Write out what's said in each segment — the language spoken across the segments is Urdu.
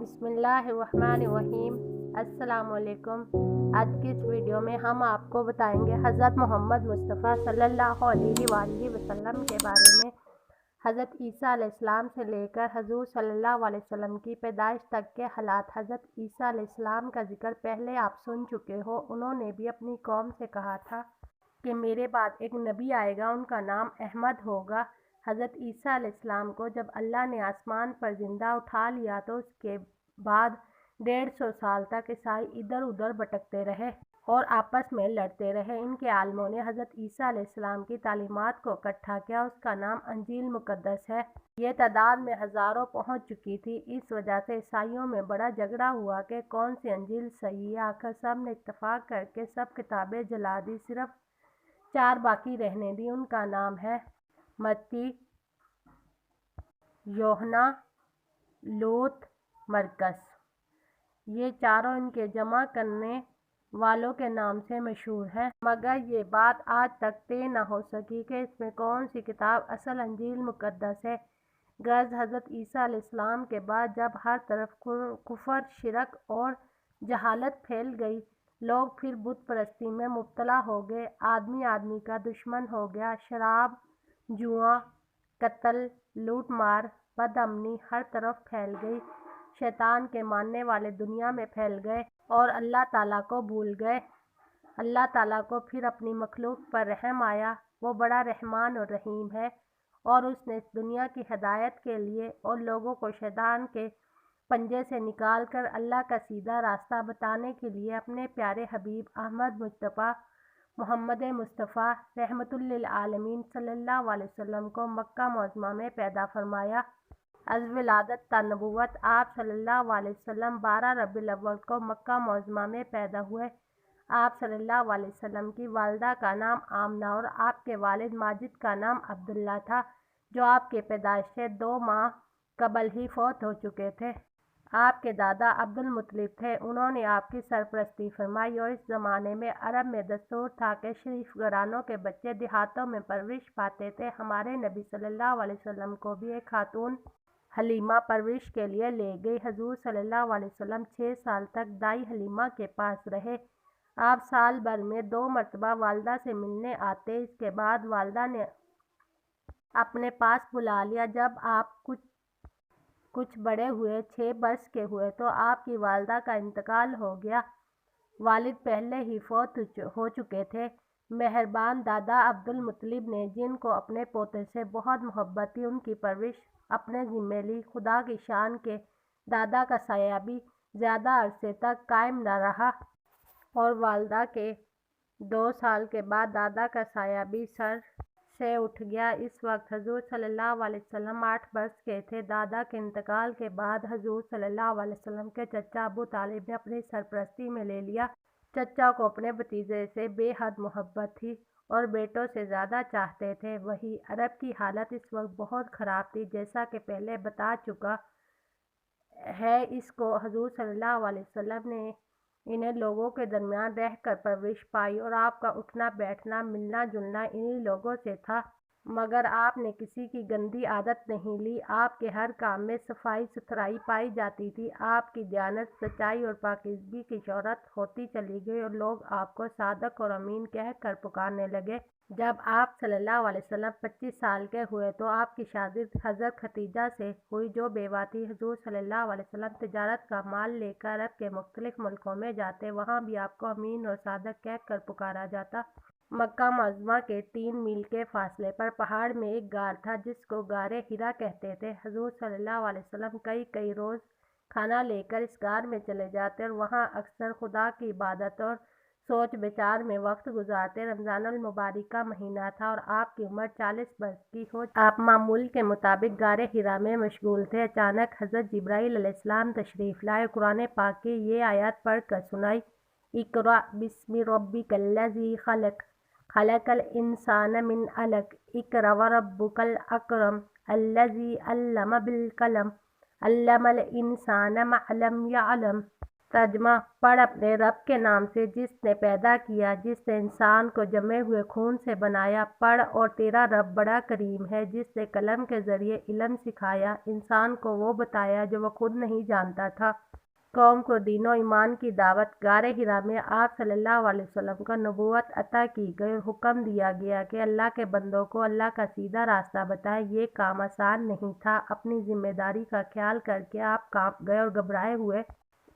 بسم اللہ الرحمن الرحیم۔ السلام علیکم۔ آج کی اس ویڈیو میں ہم آپ کو بتائیں گے حضرت محمد مصطفیٰ صلی اللہ علیہ وآلہ وسلم کے بارے میں۔ حضرت عیسیٰ علیہ السلام سے لے کر حضور صلی اللہ علیہ وسلم کی پیدائش تک کے حالات۔ حضرت عیسیٰ علیہ السلام کا ذکر پہلے آپ سن چکے ہو۔ انہوں نے بھی اپنی قوم سے کہا تھا کہ میرے بعد ایک نبی آئے گا، ان کا نام احمد ہوگا۔ حضرت عیسیٰ علیہ السلام کو جب اللہ نے آسمان پر زندہ اٹھا لیا تو اس کے بعد 150 سال تک عیسائی ادھر ادھر بھٹکتے رہے اور آپس میں لڑتے رہے۔ ان کے عالموں نے حضرت عیسیٰ علیہ السلام کی تعلیمات کو اکٹھا کیا، اس کا نام انجیل مقدس ہے۔ یہ تعداد میں ہزاروں پہنچ چکی تھی۔ اس وجہ سے عیسائیوں میں بڑا جھگڑا ہوا کہ کون سی انجیل صحیح ہے۔ آخر سب نے اتفاق کر کے سب کتابیں جلا دی، صرف 4 باقی رہنے دی۔ ان کا نام ہے متی، یوحنا، لوط، مرقس۔ یہ چاروں ان کے جمع کرنے والوں کے نام سے مشہور ہیں، مگر یہ بات آج تک طے نہ ہو سکی کہ اس میں کون سی کتاب اصل انجیل مقدس ہے۔ غرض حضرت عیسیٰ علیہ السلام کے بعد جب ہر طرف کفر، شرک اور جہالت پھیل گئی، لوگ پھر بت پرستی میں مبتلا ہو گئے، آدمی آدمی کا دشمن ہو گیا، شراب، جوا، قتل، لوٹ مار، بد امنی ہر طرف پھیل گئی، شیطان کے ماننے والے دنیا میں پھیل گئے اور اللہ تعالیٰ کو بھول گئے۔ اللہ تعالیٰ کو پھر اپنی مخلوق پر رحم آیا۔ وہ بڑا رحمان اور رحیم ہے، اور اس نے اس دنیا کی ہدایت کے لیے اور لوگوں کو شیطان کے پنجے سے نکال کر اللہ کا سیدھا راستہ بتانے کے لیے اپنے پیارے حبیب احمد مجتبیٰ محمد مصطفیٰ رحمۃ للعالمین صلی اللہ علیہ وسلم کو مکہ معظمہ میں پیدا فرمایا۔ از ولادت تا نبوت آپ صلی اللہ علیہ وسلم 12 ربیع الاول کو مکہ معظمہ میں پیدا ہوئے۔ آپ صلی اللہ علیہ وسلم کی والدہ کا نام آمنہ اور آپ کے والد ماجد کا نام عبداللہ تھا، جو آپ کی پیدائش سے 2 ماہ قبل ہی فوت ہو چکے تھے۔ آپ کے دادا عبد المطلب تھے، انہوں نے آپ کی سرپرستی فرمائی، اور اس زمانے میں عرب میں دستور تھا کہ شریف گھرانوں کے بچے دیہاتوں میں پرورش پاتے تھے۔ ہمارے نبی صلی اللہ علیہ وسلم کو بھی ایک خاتون حلیمہ پرورش کے لیے لے گئی۔ حضور صلی اللہ علیہ وسلم 6 سال تک دائی حلیمہ کے پاس رہے۔ آپ سال بھر میں 2 مرتبہ والدہ سے ملنے آتے۔ اس کے بعد والدہ نے اپنے پاس بلا لیا۔ جب آپ کچھ بڑے ہوئے، 6 برس کے ہوئے، تو آپ کی والدہ کا انتقال ہو گیا۔ والد پہلے ہی فوت ہو چکے تھے۔ مہربان دادا عبد المطلب نے، جن کو اپنے پوتے سے بہت محبت تھی، ان کی پرورش اپنے ذمے لی۔ خدا کی شان کہ دادا کا سایہ بھی زیادہ عرصے تک قائم نہ رہا، اور والدہ کے 2 سال کے بعد دادا کا سایہ بھی سر سے اٹھ گیا۔ اس وقت حضور صلی اللہ علیہ وسلم 8 برس کے تھے۔ دادا کے انتقال کے بعد حضور صلی اللہ علیہ وسلم کے چچا ابو طالب نے اپنی سرپرستی میں لے لیا۔ چچا کو اپنے بھتیجے سے بے حد محبت تھی اور بیٹوں سے زیادہ چاہتے تھے۔ وہیں عرب کی حالت اس وقت بہت خراب تھی، جیسا کہ پہلے بتا چکا ہے۔ اس کو حضور صلی اللہ علیہ وسلم نے انہیں لوگوں کے درمیان رہ کر پرورش پائی، اور آپ کا اٹھنا بیٹھنا، ملنا جلنا انہی لوگوں سے تھا، مگر آپ نے کسی کی گندی عادت نہیں لی۔ آپ کے ہر کام میں صفائی ستھرائی پائی جاتی تھی۔ آپ کی دیانت، سچائی اور پاکیزگی کی شہرت ہوتی چلی گئی، اور لوگ آپ کو صادق اور امین کہہ کر پکارنے لگے۔ جب آپ صلی اللہ علیہ وسلم 25 سال کے ہوئے تو آپ کی شادی حضرت ختیجہ سے ہوئی، جو بیوہ تھی۔ حضور صلی اللہ علیہ وسلم تجارت کا مال لے کر عرب کے مختلف ملکوں میں جاتے، وہاں بھی آپ کو امین اور صادق کہہ کر پکارا جاتا۔ مکہ معظمہ کے 3 میل کے فاصلے پر پہاڑ میں ایک غار تھا، جس کو غار حرا کہتے تھے۔ حضور صلی اللہ علیہ وسلم کئی روز کھانا لے کر اس غار میں چلے جاتے اور وہاں اکثر خدا کی عبادت اور سوچ بچار میں وقت گزارتے۔ رمضان المبارک کا مہینہ تھا اور آپ کی عمر 40 برس کی ہو چکی۔ آپ معمول کے مطابق غار حرا میں مشغول تھے۔ اچانک حضرت جبرائیل علیہ السلام تشریف لائے، قرآن پاک کی یہ آیات پڑھ کر سنائی: اقرأ بسم ربک الذی خلق، خلق الانسان من علق، اقرأ وربک الاکرم، الذی علم بالقلم، علم الانسان ما لم یعلم۔ ترجمہ: پڑھ اپنے رب کے نام سے جس نے پیدا کیا، جس نے انسان کو جمے ہوئے خون سے بنایا۔ پڑھ اور تیرا رب بڑا کریم ہے جس نے قلم کے ذریعے علم سکھایا، انسان کو وہ بتایا جو وہ خود نہیں جانتا تھا۔ قوم کو دین و ایمان کی دعوت۔ غار حرا میں آپ صلی اللہ علیہ وسلم کو نبوت عطا کی گئی اور حکم دیا گیا کہ اللہ کے بندوں کو اللہ کا سیدھا راستہ بتائیں۔ یہ کام آسان نہیں تھا۔ اپنی ذمہ داری کا خیال کر کے آپ کانپ گئے اور گھبرائے ہوئے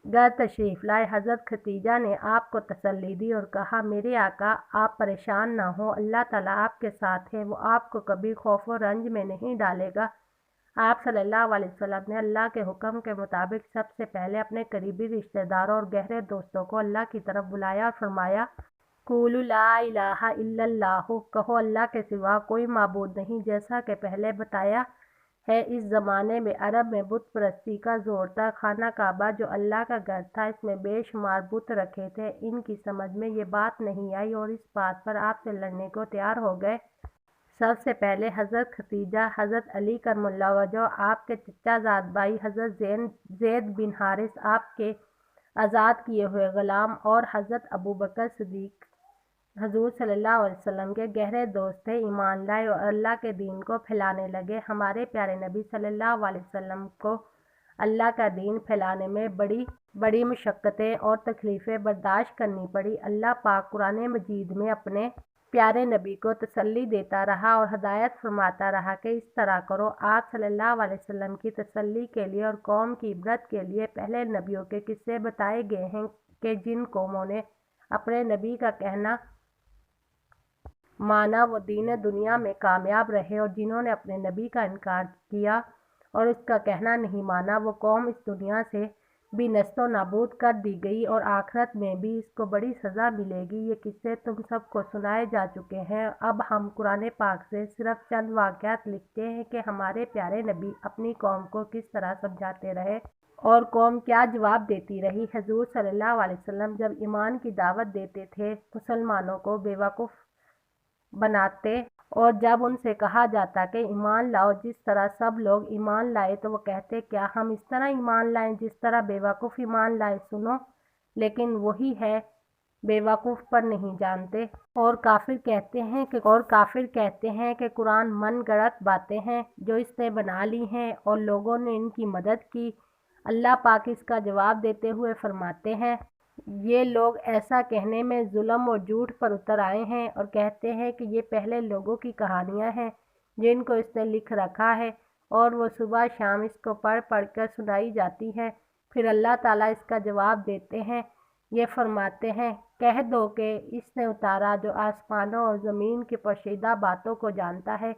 گھر تشریف لائے۔ حضرت خدیجہ نے آپ کو تسلی دی اور کہا، میرے آقا، آپ پریشان نہ ہوں، اللہ تعالیٰ آپ کے ساتھ ہے، وہ آپ کو کبھی خوف و رنج میں نہیں ڈالے گا۔ آپ صلی اللہ علیہ وسلم نے اللہ کے حکم کے مطابق سب سے پہلے اپنے قریبی رشتہ داروں اور گہرے دوستوں کو اللہ کی طرف بلایا اور فرمایا، قولوا لا الہ الا اللہ، کہو اللہ کے سوا کوئی معبود نہیں۔ جیسا کہ پہلے بتایا ہے، اس زمانے میں عرب میں بت پرستی کا زور تھا۔ خانہ کعبہ جو اللہ کا گھر تھا، اس میں بے شمار بت رکھے تھے۔ ان کی سمجھ میں یہ بات نہیں آئی اور اس بات پر آپ سے لڑنے کو تیار ہو گئے۔ سب سے پہلے حضرت خدیجہ، حضرت علی کرم اللہ وجہہ، آپ کے چچا زاد بھائی حضرت زید بن حارث، آپ کے آزاد کیے ہوئے غلام، اور حضرت ابوبکر صدیق حضور صلی اللہ علیہ وسلم کے گہرے دوست تھے، ایمان لائے اور اللہ کے دین کو پھیلانے لگے۔ ہمارے پیارے نبی صلی اللہ علیہ وسلم کو اللہ کا دین پھیلانے میں بڑی مشقتیں اور تکلیفیں برداشت کرنی پڑی۔ اللہ پاک قرآن مجید میں اپنے پیارے نبی کو تسلی دیتا رہا اور ہدایت فرماتا رہا کہ اس طرح کرو۔ آپ صلی اللہ علیہ وسلم کی تسلی کے لیے اور قوم کی عبرت کے لیے پہلے نبیوں کے قصے بتائے گئے ہیں کہ جن قوموں نے اپنے نبی کا کہنا مانا وہ دین دنیا میں کامیاب رہے، اور جنہوں نے اپنے نبی کا انکار کیا اور اس کا کہنا نہیں مانا، وہ قوم اس دنیا سے بھی نیست و نابود کر دی گئی اور آخرت میں بھی اس کو بڑی سزا ملے گی۔ یہ قصے تم سب کو سنائے جا چکے ہیں۔ اب ہم قرآن پاک سے صرف چند واقعات لکھتے ہیں کہ ہمارے پیارے نبی اپنی قوم کو کس طرح سمجھاتے رہے اور قوم کیا جواب دیتی رہی۔ حضور صلی اللہ علیہ وسلم جب ایمان کی دعوت دیتے تھے، مسلمانوں کو بیوقوف بناتے، اور جب ان سے کہا جاتا کہ ایمان لاؤ جس طرح سب لوگ ایمان لائے، تو وہ کہتے، کیا ہم اس طرح ایمان لائیں جس طرح بیوقوف ایمان لائے؟ سنو، لیکن وہی ہے، بیوقوف پر نہیں جانتے۔ اور کافر کہتے ہیں کہ قرآن من گڑت باتیں ہیں جو اس نے بنا لی ہیں اور لوگوں نے ان کی مدد کی۔ اللہ پاک اس کا جواب دیتے ہوئے فرماتے ہیں، یہ لوگ ایسا کہنے میں ظلم اور جھوٹ پر اتر آئے ہیں اور کہتے ہیں کہ یہ پہلے لوگوں کی کہانیاں ہیں جن کو اس نے لکھ رکھا ہے اور وہ صبح شام اس کو پڑھ پڑھ کر سنائی جاتی ہے۔ پھر اللہ تعالیٰ اس کا جواب دیتے ہیں، یہ فرماتے ہیں، کہہ دو کہ اس نے اتارا جو آسمانوں اور زمین کی پوشیدہ باتوں کو جانتا ہے،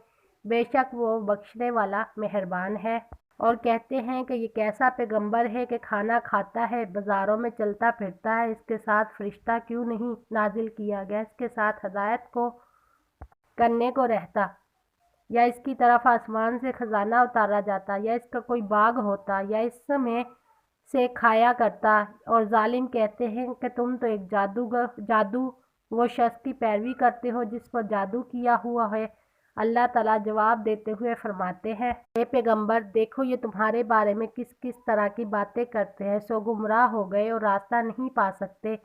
بے شک وہ بخشنے والا مہربان ہے۔ اور کہتے ہیں کہ یہ کیسا پیغمبر ہے کہ کھانا کھاتا ہے، بازاروں میں چلتا پھرتا ہے، اس کے ساتھ فرشتہ کیوں نہیں نازل کیا گیا، اس کے ساتھ ہدایت کو کرنے کو رہتا، یا اس کی طرف آسمان سے خزانہ اتارا جاتا، یا اس کا کوئی باغ ہوتا، یا اس میں سے کھایا کرتا۔ اور ظالم کہتے ہیں کہ تم تو ایک جادو وہ شخص کی پیروی کرتے ہو جس پر جادو کیا ہوا ہے۔ اللہ تعالیٰ جواب دیتے ہوئے فرماتے ہیں، اے پیغمبر، دیکھو یہ تمہارے بارے میں کس طرح کی باتیں کرتے ہیں، سو گمراہ ہو گئے اور راستہ نہیں پا سکتے۔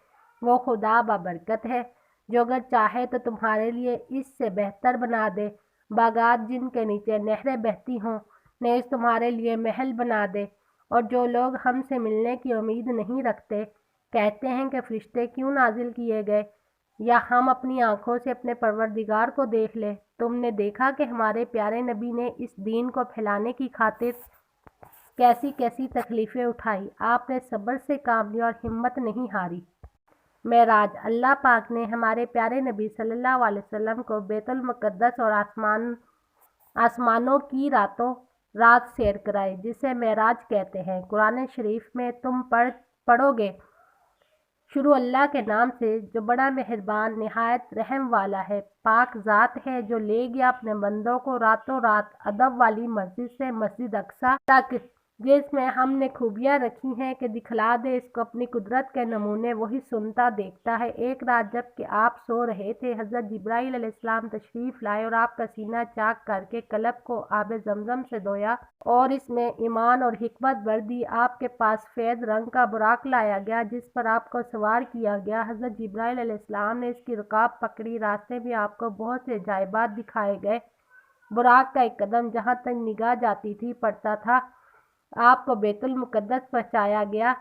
وہ خدا بابرکت ہے جو اگر چاہے تو تمہارے لیے اس سے بہتر بنا دے، باغات جن کے نیچے نہریں بہتی ہوں، نیز تمہارے لیے محل بنا دے۔ اور جو لوگ ہم سے ملنے کی امید نہیں رکھتے، کہتے ہیں کہ فرشتے کیوں نازل کیے گئے، یا ہم اپنی آنکھوں سے اپنے پروردگار کو دیکھ لیں۔ تم نے دیکھا کہ ہمارے پیارے نبی نے اس دین کو پھیلانے کی خاطر کیسی کیسی تکلیفیں اٹھائی، آپ نے صبر سے کام لیا اور ہمت نہیں ہاری۔ معراج: اللہ پاک نے ہمارے پیارے نبی صلی اللہ علیہ وسلم کو بیت المقدس اور آسمانوں کی رات سیر کرائی، جسے معراج کہتے ہیں۔ قرآن شریف میں تم پڑھو گے، شروع اللہ کے نام سے جو بڑا مہربان نہایت رحم والا ہے۔ پاک ذات ہے جو لے گیا اپنے بندوں کو راتوں رات ادب والی مسجد سے مسجد اقصیٰ تک، جس میں ہم نے خوبیاں رکھی ہیں کہ دکھلا دے اس کو اپنی قدرت کے نمونے، وہی سنتا دیکھتا ہے۔ ایک رات جب کہ آپ سو رہے تھے، حضرت جبرائیل علیہ السلام تشریف لائے اور آپ کا سینہ چاک کر کے قلب کو آب زمزم سے دھویا اور اس میں ایمان اور حکمت بھر دی۔ آپ کے پاس سفید رنگ کا براق لایا گیا جس پر آپ کو سوار کیا گیا۔ حضرت جبرائیل علیہ السلام نے اس کی رکاب پکڑی۔ راستے میں آپ کو بہت سے عجائبات دکھائے گئے۔ براق کا ایک قدم جہاں تک نگاہ جاتی تھی پڑتا تھا۔ آپ کو بیت المقدس پہنچایا گیا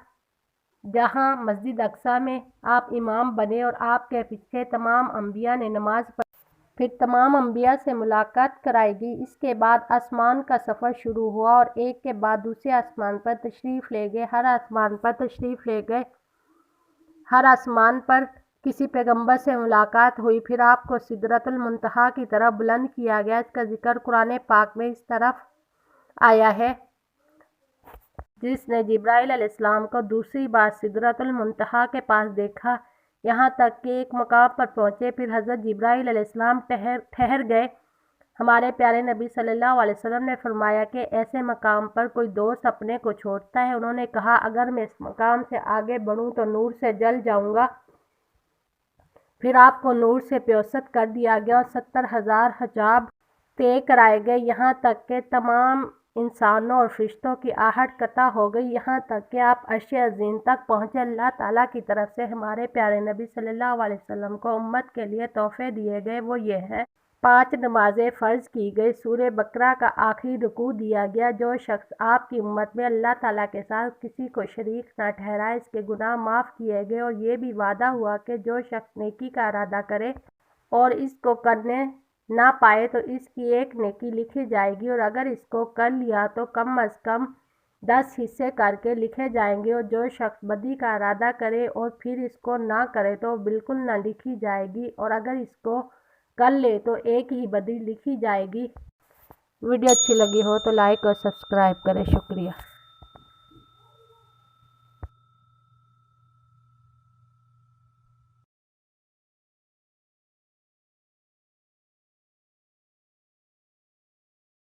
جہاں مسجد اقصیٰ میں آپ امام بنے اور آپ کے پیچھے تمام انبیاء نے نماز پڑھی۔ پھر تمام انبیاء سے ملاقات کرائی گئی۔ اس کے بعد آسمان کا سفر شروع ہوا اور ایک کے بعد دوسرے آسمان پر تشریف لے گئے۔ ہر آسمان پر کسی پیغمبر سے ملاقات ہوئی۔ پھر آپ کو سدرۃ المنتہا کی طرف بلند کیا گیا۔ اس کا ذکر قرآن پاک میں اس طرح آیا ہے، جس نے جبرائیل علیہ السلام کو دوسری بار سدرۃ المنتہا کے پاس دیکھا، یہاں تک کہ ایک مقام پر پہنچے۔ پھر حضرت جبرائیل علیہ السلام ٹھہر گئے۔ ہمارے پیارے نبی صلی اللہ علیہ وسلم نے فرمایا کہ ایسے مقام پر کوئی دوست اپنے کو چھوڑتا ہے۔ انہوں نے کہا اگر میں اس مقام سے آگے بڑھوں تو نور سے جل جاؤں گا۔ پھر آپ کو نور سے پیوست کر دیا گیا اور 70,000 حجاب طے کرائے گئے، یہاں تک کہ تمام انسانوں اور فرشتوں کی آہٹ قطع ہو گئی، یہاں تک کہ آپ عرش عظیم تک پہنچے۔ اللہ تعالیٰ کی طرف سے ہمارے پیارے نبی صلی اللہ علیہ وسلم کو امت کے لیے تحفے دیے گئے، وہ یہ ہیں: 5 نمازیں فرض کی گئی، سورہ بقرہ کا آخری رکوع دیا گیا۔ جو شخص آپ کی امت میں اللہ تعالیٰ کے ساتھ کسی کو شریک نہ ٹھہرائے اس کے گناہ معاف کیے گئے، اور یہ بھی وعدہ ہوا کہ جو شخص نیکی کا ارادہ کرے اور اس کو کرنے نہ پائے تو اس کی ایک نیکی لکھی جائے گی، اور اگر اس کو کر لیا تو کم از کم 10 حصے کر کے لکھے جائیں گے، اور جو شخص بدی کا ارادہ کرے اور پھر اس کو نہ کرے تو بالکل نہ لکھی جائے گی، اور اگر اس کو کر لے تو ایک ہی بدی لکھی جائے گی۔ ویڈیو اچھی لگی ہو تو لائک اور سبسکرائب کریں۔ شکریہ۔